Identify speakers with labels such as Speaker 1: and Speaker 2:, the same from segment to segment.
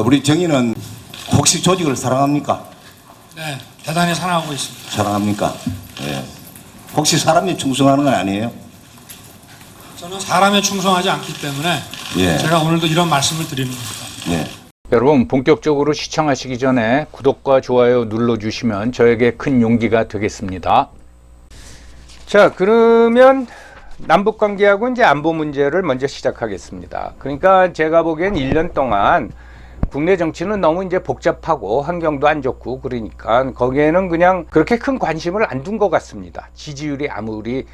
Speaker 1: 우리 정의는 혹시 조직을 사랑합니까?
Speaker 2: 네, 대단히 사랑하고 있습니다.
Speaker 1: 사랑합니까? 예. 혹시 사람이 충성하는 건 아니에요?
Speaker 2: 저는 사람에 충성하지 않기 때문에
Speaker 1: 예.
Speaker 2: 제가 오늘도 이런 말씀을 드리는 겁니다.
Speaker 1: 예.
Speaker 3: 여러분 본격적으로 시청하시기 전에 구독과 좋아요 눌러주시면 저에게 큰 용기가 되겠습니다. 자, 그러면 남북관계하고 이제 안보 문제를 먼저 시작하겠습니다. 그러니까 제가 보기엔 1년 동안 국내 정치는 너무 이제 복잡하고 환경도 안 좋고 그러니까 거기에는 그냥 그렇게 큰 관심을 안 둔 것 같습니다. 지지율이 아무리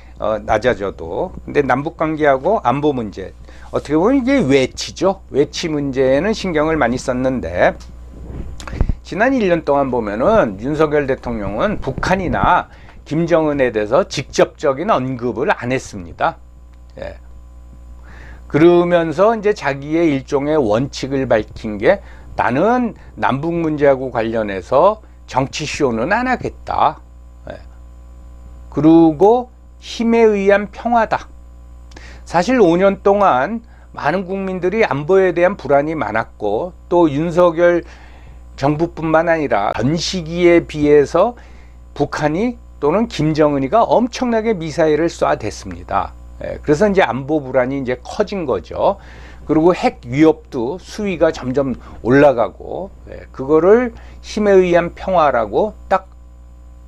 Speaker 3: 낮아져도. 근데 남북관계하고 안보 문제 어떻게 보면 이게 외치죠. 외치 문제에는 신경을 많이 썼는데 지난 1년 동안 보면은 윤석열 대통령은 북한이나 김정은에 대해서 직접적인 언급을 안 했습니다. 예. 그러면서 이제 자기의 일종의 원칙을 밝힌 게 나는 남북 문제하고 관련해서 정치 쇼는 안 하겠다. 예. 그리고 힘에 의한 평화다. 사실 5년 동안 많은 국민들이 안보에 대한 불안이 많았고 또 윤석열 정부뿐만 아니라 전 시기에 비해서 북한이 또는 김정은이가 엄청나게 미사일을 쏴댔습니다. 그래서 이제 안보 불안이 이제 커진 거죠. 그리고 핵 위협도 수위가 점점 올라가고 그거를 힘에 의한 평화라고 딱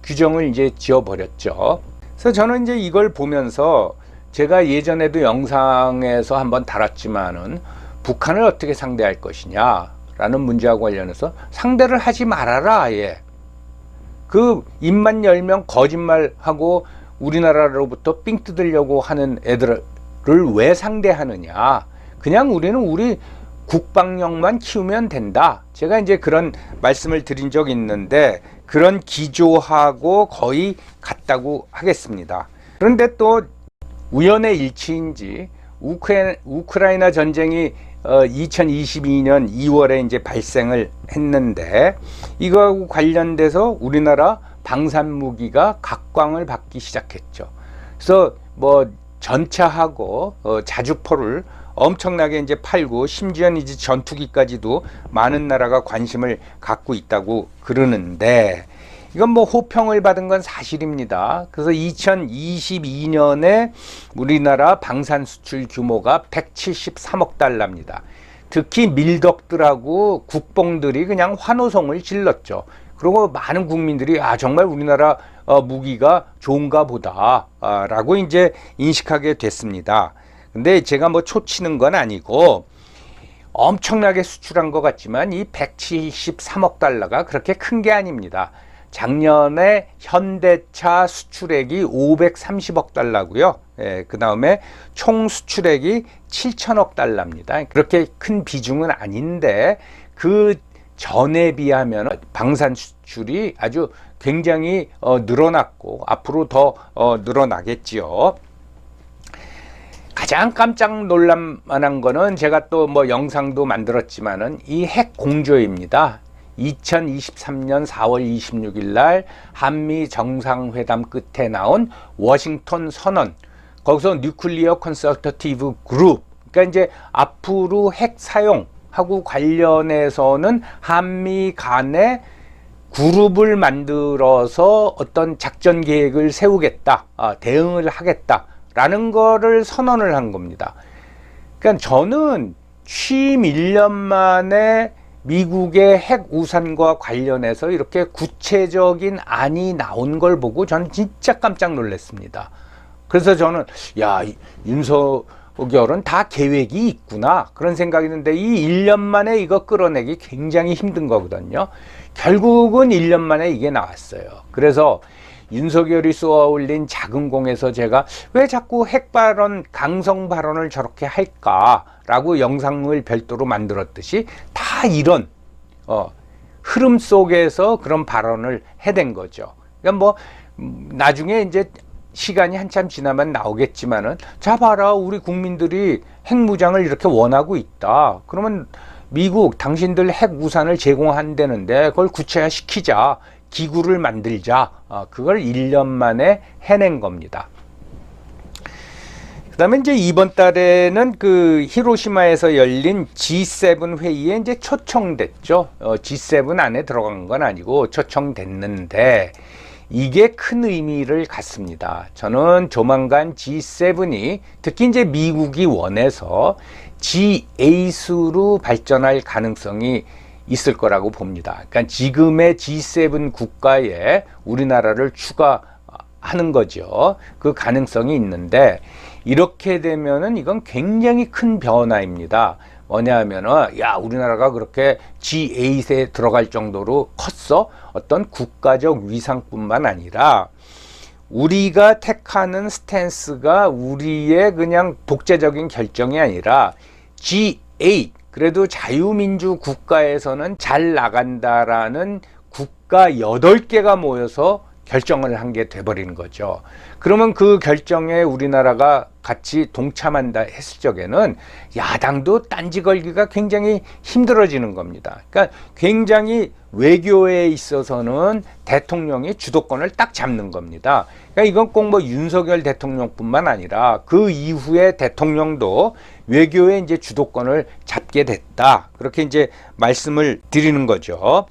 Speaker 3: 규정을 이제 지어버렸죠. 그래서 저는 이제 이걸 보면서 제가 예전에도 영상에서 한번 다뤘지만은 북한을 어떻게 상대할 것이냐라는 문제하고 관련해서 상대를 하지 말아라 아예. 그 입만 열면 거짓말하고 우리나라로부터 삥 뜯으려고 하는 애들을 왜 상대하느냐. 그냥 우리는 우리 국방력만 키우면 된다. 제가 이제 그런 말씀을 드린 적이 있는데 그런 기조하고 거의 같다고 하겠습니다. 그런데 또 우연의 일치인지 우크라이나 전쟁이 2022년 2월에 이제 발생을 했는데 이거하고 관련돼서 우리나라 방산 무기가 각광을 받기 시작했죠. 그래서 뭐 전차하고 자주포를 엄청나게 이제 팔고 심지어 이제 전투기까지도 많은 나라가 관심을 갖고 있다고 그러는데 이건 뭐 호평을 받은 건 사실입니다. 그래서 2022년에 우리나라 방산 수출 규모가 173억 달러입니다. 특히 밀덕들하고 국뽕들이 그냥 환호성을 질렀죠. 그리고 많은 국민들이 정말 우리나라 무기가 좋은가 보다 라고 이제 인식하게 됐습니다. 근데 제가 뭐 초치는 건 아니고 엄청나게 수출한 것 같지만 이 173억 달러가 그렇게 큰 게 아닙니다. 작년에 현대차 수출액이 530억 달러고요. 그 다음에 총 수출액이 7천억 달러입니다. 그렇게 큰 비중은 아닌데 그 전에 비하면 방산 수출이 아주 굉장히 늘어났고 앞으로 더 늘어나겠지요. 가장 깜짝 놀랄만한 거는 제가 또 뭐 영상도 만들었지만은 이 핵 공조입니다. 2023년 4월 26일 날 한미 정상회담 끝에 나온 워싱턴 선언. 거기서 뉴클리어 컨설터티브 그룹. 그러니까 이제 앞으로 핵 사용하고 관련해서는 한미 간에 그룹을 만들어서 어떤 작전 계획을 세우겠다. 대응을 하겠다라는 거를 선언을 한 겁니다. 그러니까 저는 취임 1년 만에 미국의 핵 우산과 관련해서 이렇게 구체적인 안이 나온 걸 보고 저는 진짜 깜짝 놀랐습니다. 그래서 저는 윤석열은 다 계획이 있구나 그런 생각이 드는데 이 1년 만에 이거 끌어내기 굉장히 힘든 거거든요. 결국은 1년 만에 이게 나왔어요. 그래서 윤석열이 쏘아올린 작은 공에서 제가 왜 자꾸 핵 발언, 강성 발언을 저렇게 할까라고 영상을 별도로 만들었듯이 다 이런 흐름 속에서 그런 발언을 해댄 거죠. 그러니까 뭐 나중에 이제 시간이 한참 지나면 나오겠지만은 자 봐라 우리 국민들이 핵무장을 이렇게 원하고 있다. 그러면 미국 당신들 핵 우산을 제공한다는데 그걸 구체화시키자. 기구를 만들자. 그걸 1년 만에 해낸 겁니다. 그다음에 이제 이번 달에는 그 히로시마에서 열린 G7 회의에 이제 초청됐죠. G7 안에 들어간 건 아니고 초청됐는데 이게 큰 의미를 갖습니다. 저는 조만간 G7이 특히 이제 미국이 원해서 G8으로 발전할 가능성이 있을 거라고 봅니다. 그러니까 지금의 G7 국가에 우리나라를 추가하는 거죠. 그 가능성이 있는데 이렇게 되면은 이건 굉장히 큰 변화입니다. 뭐냐면은 야 우리나라가 그렇게 G8에 들어갈 정도로 컸어? 어떤 국가적 위상뿐만 아니라 우리가 택하는 스탠스가 우리의 그냥 독재적인 결정이 아니라 G8 그래도 자유민주 국가에서는 잘 나간다라는 국가 8개가 모여서 결정을 한 게 돼버리는 거죠. 그러면 그 결정에 우리나라가 같이 동참한다 했을 적에는 야당도 딴지 걸기가 굉장히 힘들어지는 겁니다. 그러니까 굉장히 외교에 있어서는 대통령이 주도권을 딱 잡는 겁니다. 그러니까 이건 꼭 뭐 윤석열 대통령뿐만 아니라 그 이후에 대통령도 외교에 이제 주도권을 잡게 됐다. 그렇게 이제 말씀을 드리는 거죠.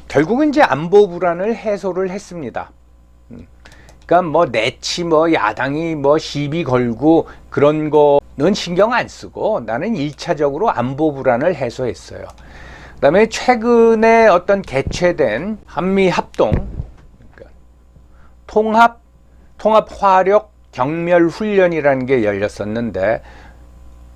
Speaker 3: 결국은 이제 안보 불안을 해소를 했습니다. 그러니까 뭐 내치 뭐 야당이 뭐 시비 걸고 그런 거는 신경 안 쓰고 나는 1차적으로 안보 불안을 해소했어요. 그다음에 최근에 어떤 개최된 한미 합동 그러니까 통합 화력 경멸 훈련이라는 게 열렸었는데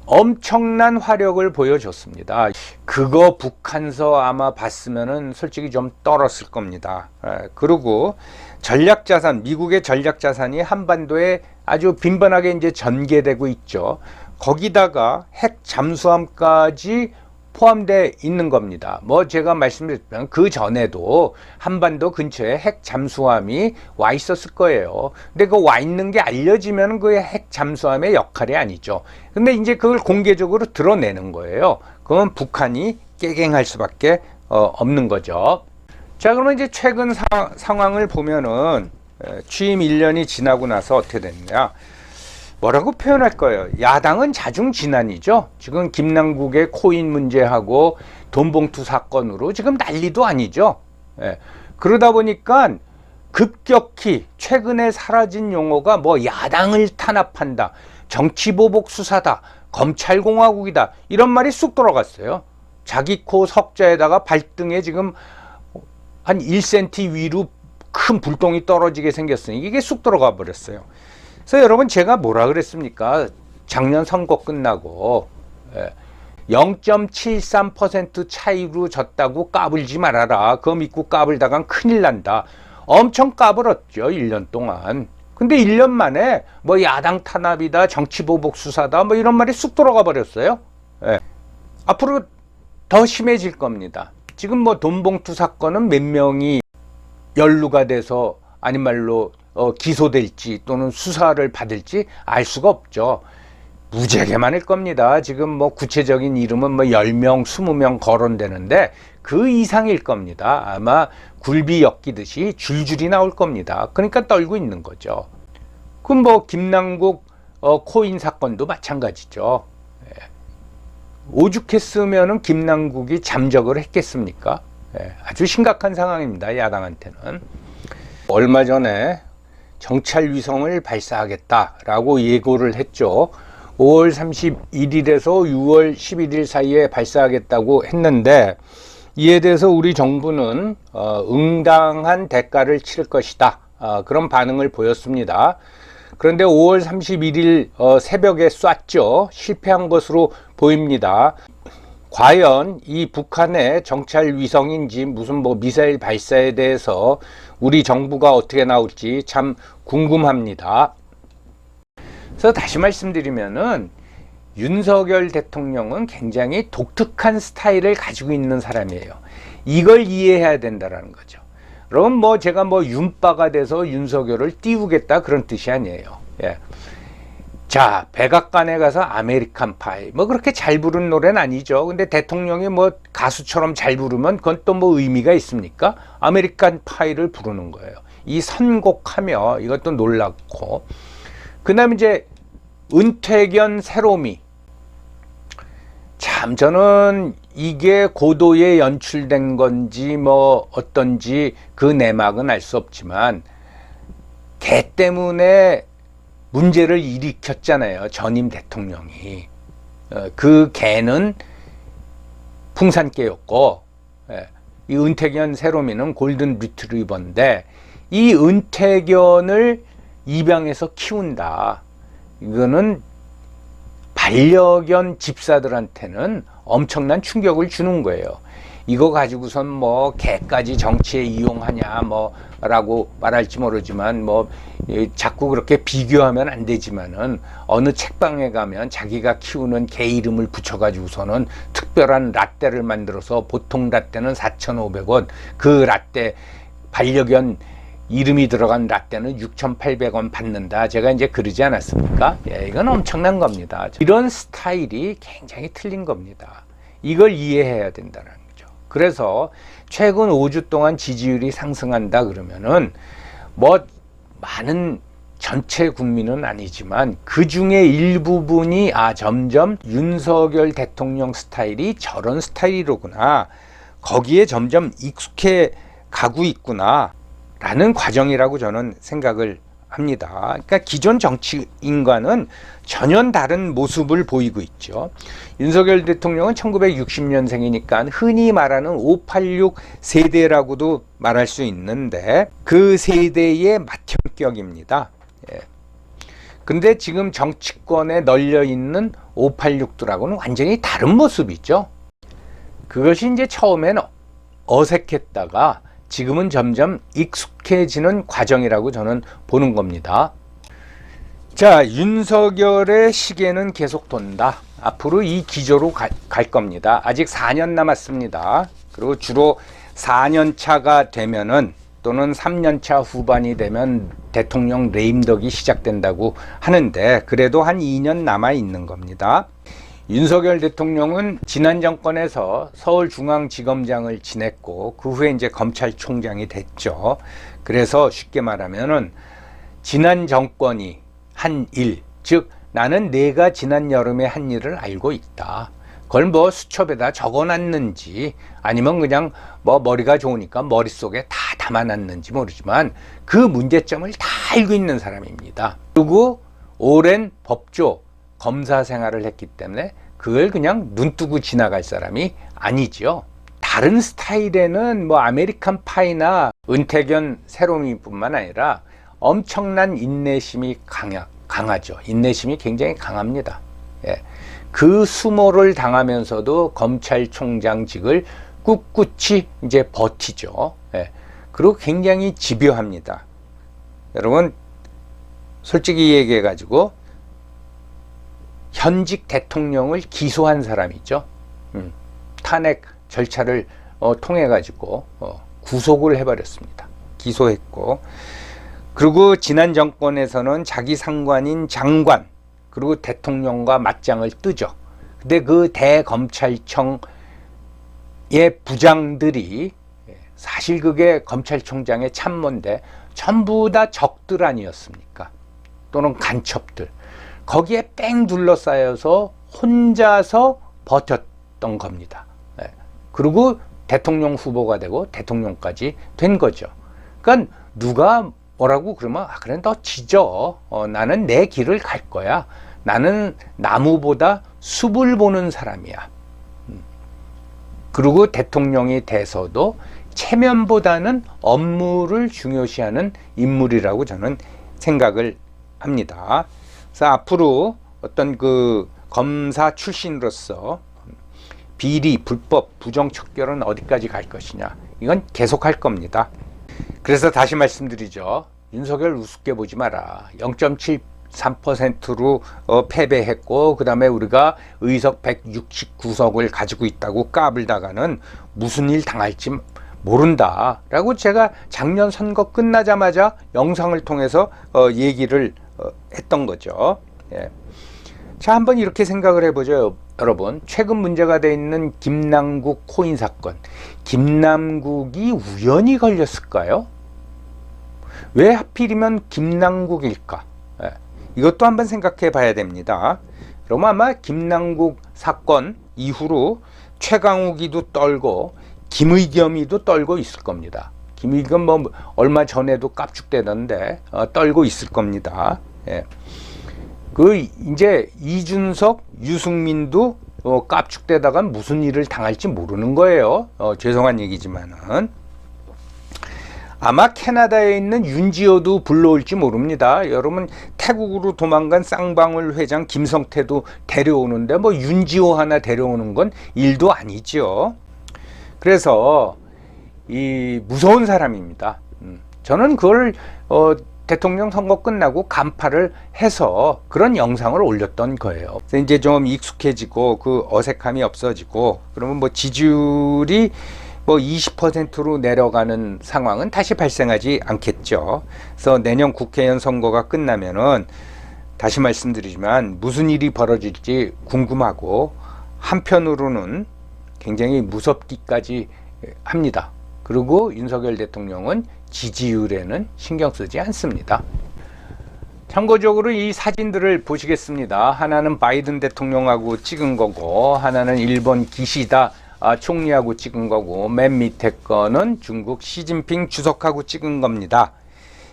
Speaker 3: 엄청난 화력을 보여줬습니다. 그거 북한서 아마 봤으면은 솔직히 좀 떨었을 겁니다. 그리고 전략자산, 미국의 전략자산이 한반도에 아주 빈번하게 이제 전개되고 있죠. 거기다가 핵 잠수함까지 포함되어 있는 겁니다. 뭐 제가 말씀드렸지만 그 전에도 한반도 근처에 핵 잠수함이 와 있었을 거예요. 근데 그 와 있는 게 알려지면 그 핵 잠수함의 역할이 아니죠. 근데 이제 그걸 공개적으로 드러내는 거예요. 그러면 북한이 깨갱할 수밖에 없는 거죠. 자, 그러면 이제 최근 상황을 보면은 취임 1년이 지나고 나서 어떻게 됐냐? 뭐라고 표현할 거예요? 야당은 자중지난이죠. 지금 김남국의 코인 문제하고 돈봉투 사건으로 지금 난리도 아니죠. 그러다 보니까 급격히 최근에 사라진 용어가 뭐 야당을 탄압한다, 정치보복 수사다, 검찰공화국이다 이런 말이 쑥 들어갔어요. 자기 코 석자에다가 발등에 지금 한 1cm 위로 큰 불똥이 떨어지게 생겼으니 이게 쑥 들어가 버렸어요. 그래서 여러분 제가 뭐라 그랬습니까? 작년 선거 끝나고 0.73% 차이로 졌다고 까불지 말아라. 그거 믿고 까불다간 큰일 난다. 엄청 까불었죠. 1년 동안. 근데 1년 만에 뭐 야당 탄압이다, 정치보복 수사다 뭐 이런 말이 쑥 들어가 버렸어요. 앞으로 더 심해질 겁니다. 지금 뭐 돈봉투 사건은 몇 명이 연루가 돼서 아닌 말로 기소될지 또는 수사를 받을지 알 수가 없죠. 무지하게 많을 겁니다. 지금 뭐 구체적인 이름은 뭐 10명, 20명 거론되는데 그 이상일 겁니다. 아마 굴비 엮이듯이 줄줄이 나올 겁니다. 그러니까 떨고 있는 거죠. 그럼 뭐 김남국 코인 사건도 마찬가지죠. 오죽했으면은 김남국이 잠적을 했겠습니까? 아주 심각한 상황입니다. 야당한테는. 얼마 전에 정찰 위성을 발사하겠다라고 예고를 했죠. 5월 31일에서 6월 11일 사이에 발사하겠다고 했는데 이에 대해서 우리 정부는 응당한 대가를 치를 것이다. 그런 반응을 보였습니다. 그런데 5월 31일 새벽에 쐈죠. 실패한 것으로 보입니다. 과연 이 북한의 정찰 위성인지 무슨 뭐 미사일 발사에 대해서 우리 정부가 어떻게 나올지 참 궁금합니다. 그래서 다시 말씀드리면은 윤석열 대통령은 굉장히 독특한 스타일을 가지고 있는 사람이에요. 이걸 이해해야 된다는 거죠. 그럼 뭐 제가 뭐 윤빠가 돼서 윤석열을 띄우겠다 그런 뜻이 아니에요. 자, 백악관에 가서 아메리칸 파이 뭐 그렇게 잘 부른 노래는 아니죠. 근데 대통령이 뭐 가수처럼 잘 부르면 그건 또 뭐 의미가 있습니까? 아메리칸 파이를 부르는 거예요. 이 선곡하며 이것도 놀랍고 그다음에 이제 은퇴견 새로미. 참 저는 이게 고도에 연출된 건지 뭐 어떤지 그 내막은 알 수 없지만 개 때문에 문제를 일으켰잖아요. 전임 대통령이. 그 개는 풍산개였고 이 은퇴견 새로미는 골든 리트리버인데 이 은퇴견을 입양해서 키운다. 이거는 반려견 집사들한테는 엄청난 충격을 주는 거예요. 이거 가지고선 뭐 개까지 정치에 이용하냐 뭐라고 말할지 모르지만 뭐 자꾸 그렇게 비교하면 안 되지만은 어느 책방에 가면 자기가 키우는 개 이름을 붙여 가지고서는 특별한 라떼를 만들어서 보통 라떼는 4,500원, 그 라떼 반려견 이름이 들어간 라떼는 6,800원 받는다. 제가 이제 그러지 않았습니까? 예, 이건 엄청난 겁니다. 이런 스타일이 굉장히 틀린 겁니다. 이걸 이해해야 된다는 거죠. 그래서 최근 5주 동안 지지율이 상승한다 그러면은 뭐 많은 전체 국민은 아니지만 그 중에 일부분이 점점 윤석열 대통령 스타일이 저런 스타일이로구나. 거기에 점점 익숙해 가고 있구나. 라는 과정이라고 저는 생각을 합니다. 그러니까 기존 정치인과는 전혀 다른 모습을 보이고 있죠. 윤석열 대통령은 1960년생이니까 흔히 말하는 586 세대라고도 말할 수 있는데 그 세대의 맏형격입니다. 예. 근데 지금 정치권에 널려 있는 586들하고는 완전히 다른 모습이죠. 그것이 이제 처음엔 어색했다가 지금은 점점 익숙해지는 과정이라고 저는 보는 겁니다. 자, 윤석열의 시계는 계속 돈다. 앞으로 이 기조로 갈 겁니다. 아직 4년 남았습니다. 그리고 주로 4년 차가 되면은 또는 3년 차 후반이 되면 대통령 레임덕이 시작된다고 하는데 그래도 한 2년 남아 있는 겁니다. 윤석열 대통령은 지난 정권에서 서울중앙지검장을 지냈고 그 후에 이제 검찰총장이 됐죠. 그래서 쉽게 말하면은 지난 정권이 한 일, 즉 나는 내가 지난 여름에 한 일을 알고 있다. 그걸 뭐 수첩에다 적어놨는지 아니면 그냥 뭐 머리가 좋으니까 머릿속에 다 담아놨는지 모르지만 그 문제점을 다 알고 있는 사람입니다. 그리고 오랜 법조 검사 생활을 했기 때문에 그걸 그냥 눈뜨고 지나갈 사람이 아니죠. 다른 스타일에는 뭐 아메리칸 파이나 은퇴견 새로미뿐만 아니라 엄청난 인내심이 강하죠. 인내심이 굉장히 강합니다. 예. 그 수모를 당하면서도 검찰총장직을 꿋꿋이 이제 버티죠. 예. 그리고 굉장히 집요합니다. 여러분 솔직히 얘기해 가지고 현직 대통령을 기소한 사람이죠. 탄핵 절차를 통해 가지고 구속을 해버렸습니다. 기소했고 그리고 지난 정권에서는 자기 상관인 장관 그리고 대통령과 맞짱을 뜨죠. 근데 그 대검찰청의 부장들이 사실 그게 검찰총장의 참모인데 전부 다 적들 아니었습니까? 또는 간첩들. 거기에 뺑 둘러싸여서 혼자서 버텼던 겁니다. 그리고 대통령 후보가 되고 대통령까지 된 거죠. 그러니까 누가 뭐라고 그러면 그래 너 지져. 나는 내 길을 갈 거야. 나는 나무보다 숲을 보는 사람이야. 그리고 대통령이 돼서도 체면보다는 업무를 중요시하는 인물이라고 저는 생각을 합니다. 그래서 앞으로 어떤 그 검사 출신으로서 비리, 불법, 부정척결은 어디까지 갈 것이냐 이건 계속 할 겁니다. 그래서 다시 말씀드리죠. 윤석열 우습게 보지 마라. 0.73%로 패배했고 그 다음에 우리가 의석 169석을 가지고 있다고 까불다가는 무슨 일 당할지 모른다 라고 제가 작년 선거 끝나자마자 영상을 통해서 얘기를 했던 거죠. 예. 자, 한번 이렇게 생각을 해보죠. 여러분, 최근 문제가 돼 있는 김남국 코인 사건, 김남국이 우연히 걸렸을까요? 왜 하필이면 김남국일까? 예. 이것도 한번 생각해 봐야 됩니다. 그러면 아마 김남국 사건 이후로 최강욱이도 떨고 김의겸이도 떨고 있을 겁니다. 김의겸 뭐 얼마 전에도 깝죽대던데 떨고 있을 겁니다. 예. 그 이제 이준석, 유승민도 깝죽대다가 무슨 일을 당할지 모르는 거예요. 죄송한 얘기지만은 아마 캐나다에 있는 윤지호도 불러올지 모릅니다. 여러분 태국으로 도망간 쌍방울 회장 김성태도 데려오는데 뭐 윤지호 하나 데려오는 건 일도 아니죠. 그래서 이 무서운 사람입니다. 저는 그걸 대통령 선거 끝나고 간파를 해서 그런 영상을 올렸던 거예요. 이제 좀 익숙해지고 그 어색함이 없어지고 그러면 뭐 지지율이 뭐 20%로 내려가는 상황은 다시 발생하지 않겠죠. 그래서 내년 국회의원 선거가 끝나면은 다시 말씀드리지만 무슨 일이 벌어질지 궁금하고 한편으로는 굉장히 무섭기까지 합니다. 그리고 윤석열 대통령은 지지율에는 신경 쓰지 않습니다. 참고적으로 이 사진들을 보시겠습니다. 하나는 바이든 대통령하고 찍은 거고 하나는 일본 기시다 총리하고 찍은 거고 맨 밑에 거는 중국 시진핑 주석하고 찍은 겁니다.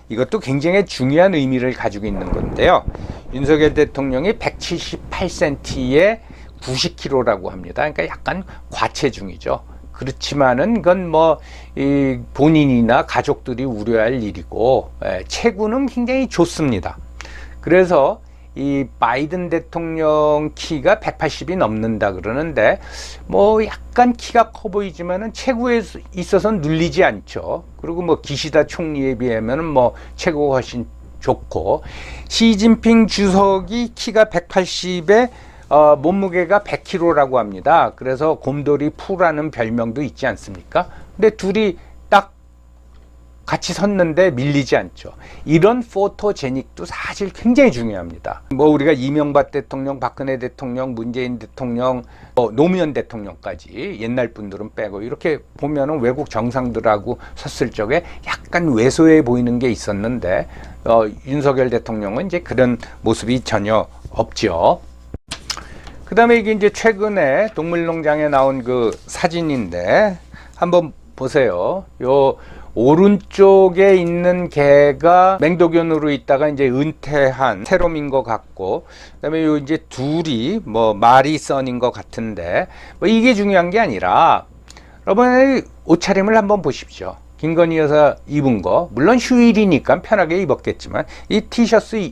Speaker 3: 이것도 굉장히 중요한 의미를 가지고 있는 건데요. 윤석열 대통령이 178cm에 90kg라고 합니다. 그러니까 약간 과체중이죠. 그렇지만은 그건 뭐 이 본인이나 가족들이 우려할 일이고 체구는 굉장히 좋습니다. 그래서 이 바이든 대통령 키가 180이 넘는다 그러는데 뭐 약간 키가 커 보이지만은 체구에 있어서는 눌리지 않죠. 그리고 뭐 기시다 총리에 비하면은 뭐 체구가 훨씬 좋고 시진핑 주석이 키가 180에 몸무게가 100kg라고 합니다. 그래서 곰돌이 푸라는 별명도 있지 않습니까? 근데 둘이 딱 같이 섰는데 밀리지 않죠. 이런 포토제닉도 사실 굉장히 중요합니다. 뭐 우리가 이명박 대통령, 박근혜 대통령, 문재인 대통령, 노무현 대통령까지 옛날 분들은 빼고 이렇게 보면은 외국 정상들하고 섰을 적에 약간 왜소해 보이는 게 있었는데 윤석열 대통령은 이제 그런 모습이 전혀 없죠. 그 다음에 이게 이제 최근에 동물농장에 나온 그 사진인데 한번 보세요. 요 오른쪽에 있는 개가 맹독견으로 있다가 이제 은퇴한 새롬인 것 같고, 그다음에 요 이제 둘이 뭐 마리선인 것 같은데, 뭐 이게 중요한 게 아니라 여러분 옷차림을 한번 보십시오. 김건희 여사 입은 거, 물론 휴일이니까 편하게 입었겠지만 이 티셔츠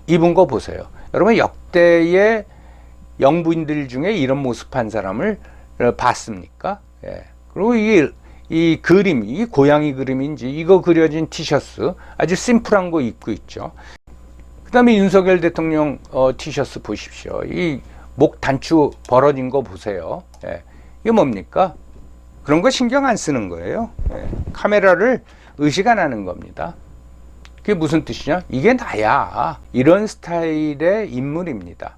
Speaker 3: 입은 거 보세요. 여러분 역대의 영부인들 중에 이런 모습 한 사람을 봤습니까? 예. 그리고 이 그림, 이 고양이 그림인지 이거 그려진 티셔츠 아주 심플한 거 입고 있죠. 그 다음에 윤석열 대통령 티셔츠 보십시오. 이 목 단추 벌어진 거 보세요. 예. 이게 뭡니까? 그런 거 신경 안 쓰는 거예요. 예. 카메라를 의식 안 하는 겁니다. 그게 무슨 뜻이냐? 이게 나야. 이런 스타일의 인물입니다.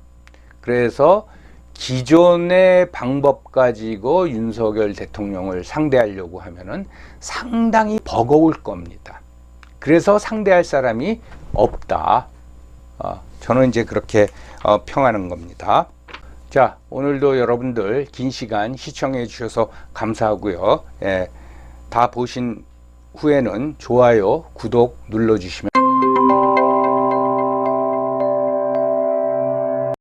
Speaker 3: 그래서 기존의 방법 가지고 윤석열 대통령을 상대하려고 하면은 상당히 버거울 겁니다. 그래서 상대할 사람이 없다. 저는 이제 그렇게 평하는 겁니다. 자, 오늘도 여러분들 긴 시간 시청해 주셔서 감사하고요. 다 보신 후에는 좋아요, 구독 눌러주시면